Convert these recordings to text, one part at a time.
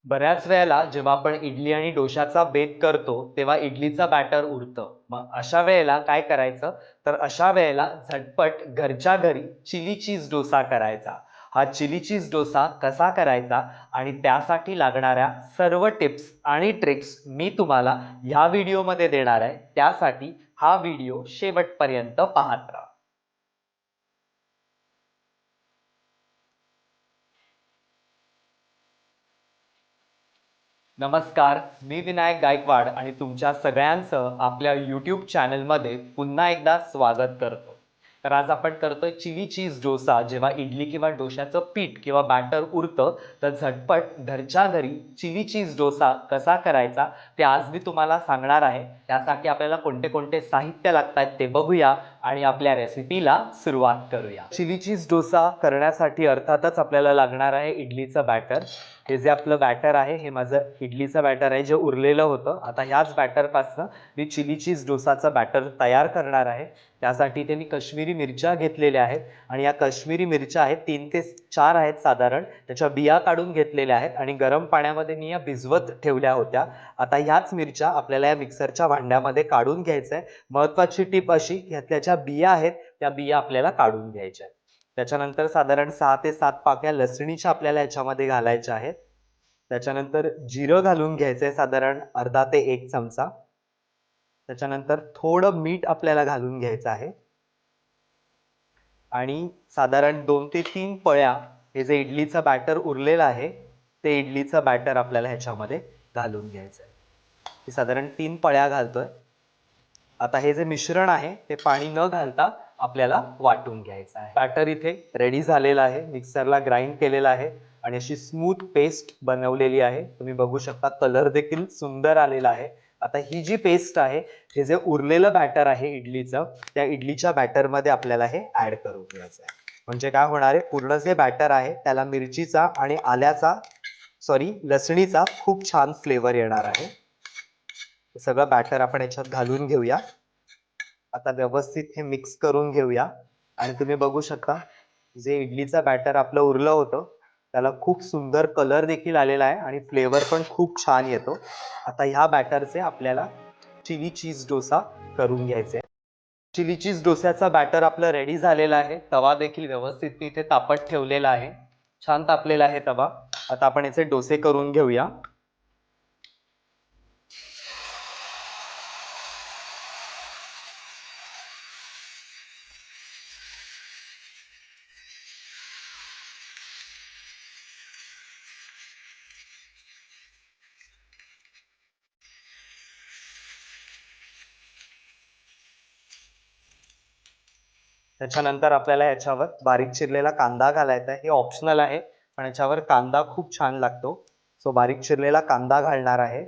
बऱ्याच वेळेला जेव्हा आपण इडली आणि डोशाचा बेत करतो, तेव्हा इडलीचं बॅटर उरतं. मग अशा वेळेला काय करायचं? तर अशा वेळेला झटपट घरच्या घरी चिली चीज डोसा करायचा. हा चिली चीज डोसा कसा करायचा आणि त्यासाठी लागणाऱ्या सर्व टिप्स आणि ट्रिक्स मी तुम्हाला ह्या व्हिडिओमध्ये देणार आहे. त्यासाठी हा व्हिडिओ शेवटपर्यंत पाहत राहा. नमस्कार, मी विनायक गायकवाड आणि तुमच्या सगळ्यांचं आपल्या यूट्यूब चॅनलमध्ये पुन्हा एकदा स्वागत करतो. तर आज आपण करतोय चिली चीज डोसा. जेव्हा इडली किंवा डोशाचं पीठ किंवा बॅटर उरतं, तर झटपट घरच्या घरी चिली चीज डोसा कसा करायचा ते आज मी तुम्हाला सांगणार आहे. त्यासाठी आपल्याला कोणते कोणते साहित्य लागतात ते बघूया आणि आपल्या रेसिपीला सुरुवात करूया. चिली चीज डोसा करण्यासाठी अर्थातच आपल्याला लागणार आहे इडलीचं बॅटर. हे जे आपलं बॅटर आहे हे माझं इडलीचं बॅटर आहे जे उरलेलं होतं. आता ह्याच बॅटरपासून मी चिली चीज डोसाचं बॅटर तयार करणार आहे. त्यासाठी ते मी काश्मीरी मिरच्या घेतलेल्या आहेत आणि या काश्मीरी मिरच्या आहेत 3 ते 4 आहेत साधारण. त्याच्या बिया काढून घेतलेल्या आहेत आणि गरम पाण्यामध्ये मी या भिजवत ठेवल्या होत्या. आता ह्याच मिरच्या आपल्याला या मिक्सरच्या भांड्यामध्ये काढून घ्यायचं आहे. महत्त्वाची टीप अशी की त्याच्या बिया आहेत त्या बिया आपल्याला काढून घ्यायच्या आहेत. त्याच्यानंतर साधारण 6 ते 7 पाकळ्या लसणीच्या आपल्याला याच्यामध्ये घालायच्या आहेत. त्याच्यानंतर जिरं घालून घ्यायचंय साधारण अर्धा ते 1 चमचा. त्याच्यानंतर थोडं मीठ आपल्याला घालून घ्यायचं आहे आणि साधारण 2 ते 3 पळ्या हे जे इडलीचं बॅटर उरलेलं आहे ते इडलीचं बॅटर आपल्याला ह्याच्यामध्ये घालून घ्यायचं आहे. हे साधारण 3 पळ्या घालतोय. आता हे जे मिश्रण आहे ते पाणी न घालता आपल्याला वाटून घ्यायचं आहे. बॅटर इथे रेडी झालेलं आहे. मिक्सरला ग्राइंड केलेलं आहे आणि अशी स्मूथ पेस्ट बनवलेली आहे. तुम्ही बघू शकता कलर देखील सुंदर आलेला आहे. आता ही जी पेस्ट आहे, हे जे उरलेलं बॅटर आहे इडलीचं, त्या इडलीच्या बॅटरमध्ये आपल्याला हे ऍड करून घ्यायचं आहे. म्हणजे काय होणार आहे, पूर्ण जे बॅटर आहे त्याला मिरचीचा आणि लसणीचा खूप छान फ्लेवर येणार आहे. सगळं बॅटर आपण याच्यात घालून घेऊया. आता व्यवस्थित हे मिक्स करून घेऊया आणि तुम्ही बघू शकता जे इडलीचं बॅटर आपलं उरलं होतं त्याला खूप सुंदर कलर देखील आलेला आहे आणि फ्लेवर पण खूप छान येतो. आता ह्या बॅटरचे आपल्याला चिली चीज डोसा करून घ्यायचे. चिली चीज डोस्याचा बॅटर आपलं रेडी झालेला आहे. तवा देखील व्यवस्थित इथे तापत ठेवलेला आहे. छान तापलेला आहे तवा. आता आपण याचे डोसे करून घेऊया. त्याच्यानंतर आपल्याला याच्यावर बारीक चिरलेला कांदा घालायचा आहे. हे ऑप्शनल आहे पण याच्यावर कांदा खूप छान लागतो. सो बारीक चिरलेला कांदा घालणार आहे.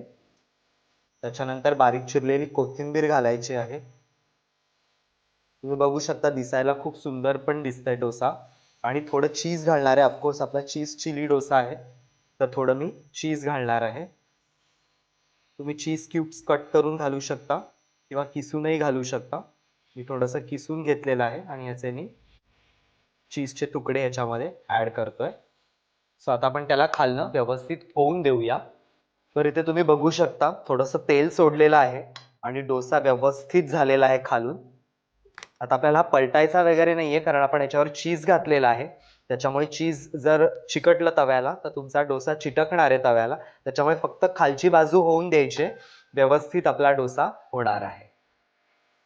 त्याच्यानंतर बारीक चिरलेली कोथिंबीर घालायची आहे. तुम्ही बघू शकता दिसायला खूप सुंदर पण दिसतंय डोसा. आणि थोडं चीज घालणार आहे. ऑफकोर्स आपला चीज चिली डोसा आहे तर थोडं मी चीज घालणार आहे. तुम्ही चीज क्यूब्स कट करून घालू शकता किंवा किसूनही घालू शकता. मी थोडंसं किसून घेतलेलं आहे आणि याचे मी चीजचे तुकडे याच्यामध्ये ऍड करतोय. सो आता आपण त्याला खालनं व्यवस्थित होऊन देऊया. तर इथे तुम्ही बघू शकता थोडंसं तेल सोडलेलं आहे आणि डोसा व्यवस्थित झालेला आहे खालून. आता आपल्याला पलटायचा वगैरे नाहीये कारण आपण याच्यावर चीज घातलेला आहे. त्याच्यामुळे चीज जर चिकटलं तव्याला तर तुमचा डोसा चिटकणार आहे तव्याला. त्याच्यामुळे फक्त खालची बाजू होऊन द्यायची. व्यवस्थित आपला डोसा होणार आहे.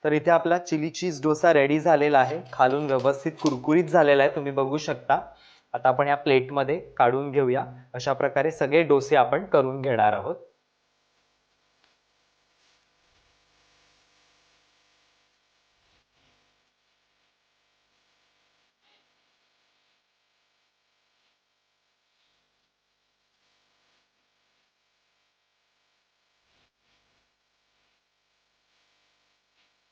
तर इथे आपला चिली चीज डोसा रेडी झालेला आहे. खालून व्यवस्थित कुरकुरीत झालेला आहे तुम्ही बघू शकता. आता आपण या प्लेटमध्ये काढून घेऊया. अशा प्रकारे सगळे डोसे आपण करून घेणार आहोत.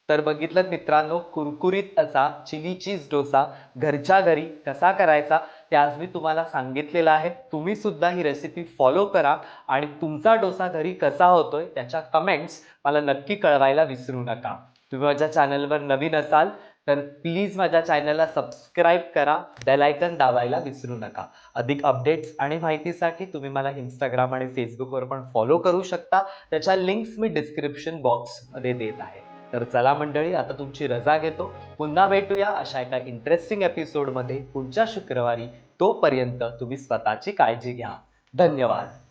तर बघितलं मित्रांनो, कुरकुरीत असा चिली चीज डोसा घरच्या घरी कसा करायचा ते आज मी तुम्हाला सांगितलेलं आहे. तुम्ही सुद्धा ही रेसिपी फॉलो करा आणि तुमचा डोसा घरी कसा होतोय त्याच्या कमेंट्स मला नक्की कळवायला विसरू नका. तुम्ही माझ्या चॅनलवर नवीन असाल तर प्लीज माझ्या चॅनलला सबस्क्राईब करा, बेल आयकन दाबायला विसरू नका. अधिक अपडेट्स आणि माहितीसाठी तुम्ही मला इंस्टाग्राम आणि फेसबुकवर पण फॉलो करू शकता. त्याच्या लिंक्स मी डिस्क्रिप्शन बॉक्समध्ये देत आहे. तर चला मंडळी, आता तुमची रजा घेतो. पुन्हा भेटूया अशा एका इंटरेस्टिंग एपिसोडमध्ये पुढच्या शुक्रवारी. तोपर्यंत तुम्ही स्वतःची काळजी घ्या. धन्यवाद.